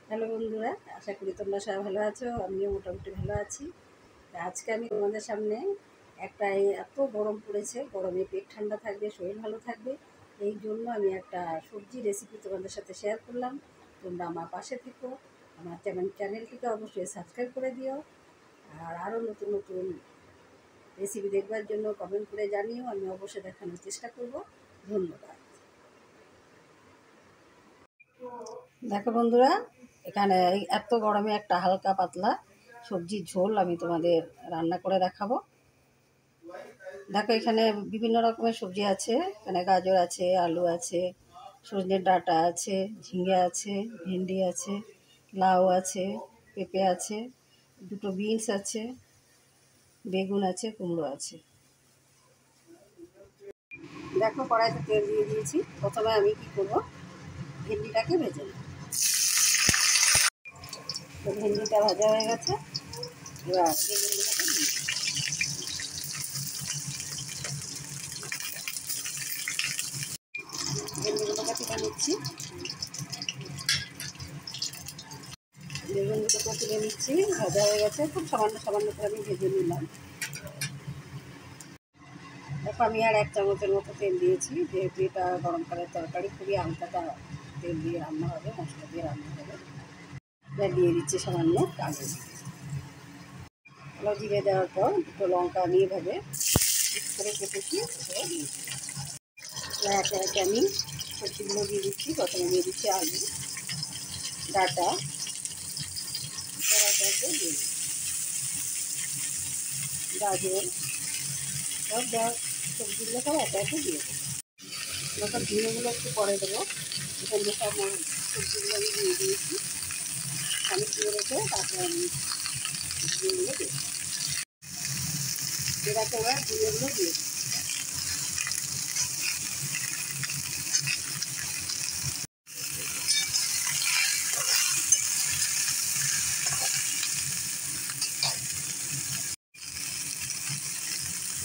Hello বন্ধুরা, আশা করি তোমরা সবাই ভালো আছো। আমিও মোটামুটি ভালো আছি। আজকে আমি তোমাদের সামনে একটা এত গরম পড়েছে, গরমে পেট ঠান্ডা থাকবে, শরীর ভালো থাকবে, এই জন্য আমি একটা সবজি রেসিপি তোমাদের সাথে শেয়ার করলাম। তোমরা আমার পাশে থেকো, আমার চ্যানেলটিকে অবশ্যই সাবস্ক্রাইব করে দিও। আর আরও নতুন নতুন রেসিপি দেখবার জন্য কমেন্ট করে জানিও, আমি অবশ্যই দেখানোর চেষ্টা করব। ধন্যবাদ। দেখো বন্ধুরা, এখানে এত গরমে একটা হালকা পাতলা সবজির ঝোল আমি তোমাদের রান্না করে দেখাবো। দেখো, এখানে বিভিন্ন রকমের সবজি আছে। এখানে গাজর আছে, আলু আছে, সজনের ডাঁটা আছে, ঝিঙে আছে, ভেন্ডি আছে, লাউ আছে, পেঁপে আছে, দুটো বিনস আছে, বেগুন আছে, কুমড়ো আছে। দেখো, কড়াইতে তেল দিয়ে দিয়েছি। প্রথমে আমি কি করব, ভেন্ডিটাকে ভেজে নেব। তো ভেন্ডিটা ভাজা হয়ে গেছে, এবার বেগুনগুলোকে দিয়ে দিই। ভেন্ডিগুলোকে তুলে নিচ্ছি, বেগুনগুলোকে তুলে নিচ্ছি। ভাজা হয়ে গেছে, খুব সামান্য সামান্য করে আমি ভেজে নিলাম। দেখো, আমি আর 1 চামচের মতো তেল দিয়েছি, যেহেতু এটা গরমকালের তরকারি, খুবই হালকা তেল দিয়ে রান্না হবে, মশলা দিয়ে রান্না হবে। এবার দিয়ে দিচ্ছি সামান্য কালো জিরে দেওয়ার পর দুটো লঙ্কা আমি এভাবে করে কেটেছি, সেটা দিয়ে দিচ্ছি। একে একে আমি সবজিগুলো দিয়ে দিচ্ছি। প্রথমে দিয়ে দিচ্ছি আলু, ডাঁটা, দিয়ে দিচ্ছি গাজর, সব দেওয়া সবজিগুলো সব একে একে দিয়ে দেবো। এবার ঝিঙেগুলো একটু পরে দেবো। এখানে সব সবজিগুলো আমি দিয়ে দিয়েছি, আমি দিয়ে রেখে তারপরে আমি ঝিঙেগুলো দিই। এটাকে এবার ঝিঙেগুলো দিয়ে দিই।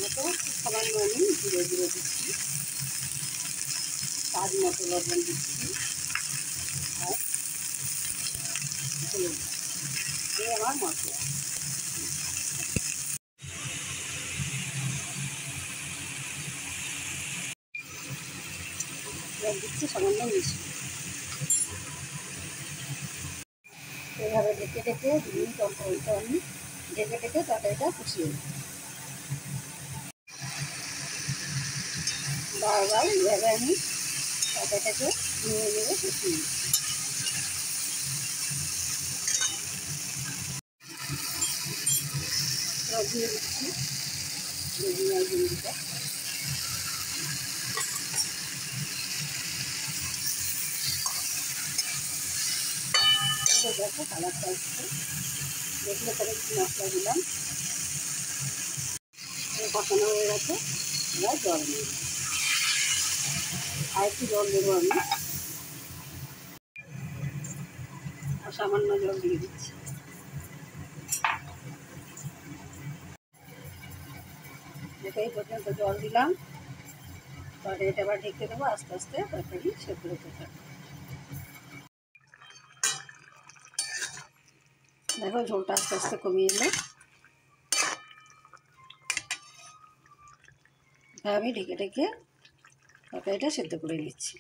মতো সামান্য আমি জিরে দিচ্ছি, স্বাদ মতো লবণ দিচ্ছি, আর এই আমার মশলা। এবার দিচ্ছি সামান্য মিষ্টি। এভাবে ঢেকে ঢেকে 2 মিনিট অন্তর আমি ঢেকে ঢেকে তরকারিটা কষিয়ে নিই। বারবার এইভাবে আমি তরকারিটাকে নিয়ে নিয়ে কষিয়ে নিই। দিয়ে দিচ্ছি বেগুন আর ভেন্ডিটা। দেখো কালারটা আসছে, দেখলে পরে একটু মশলা দিলাম, কষানো হয়ে গেছে। এবার জল দিয়ে দিই, আর একটু জল দেবো আমি, আর সামান্য জল দিয়ে দিচ্ছি। দেখো, এই পর্যন্ত জল দিলাম। তাহলে এটা আবার ঢেকে দেবো, আস্তে আস্তে তরকারি সেদ্ধ হতে থাকবে। দেখো, ঝোলটা আস্তে আস্তে কমিয়ে এলো। আমি ঢেকে ঢেকে তরকারিটা সেদ্ধ করে নিচ্ছি।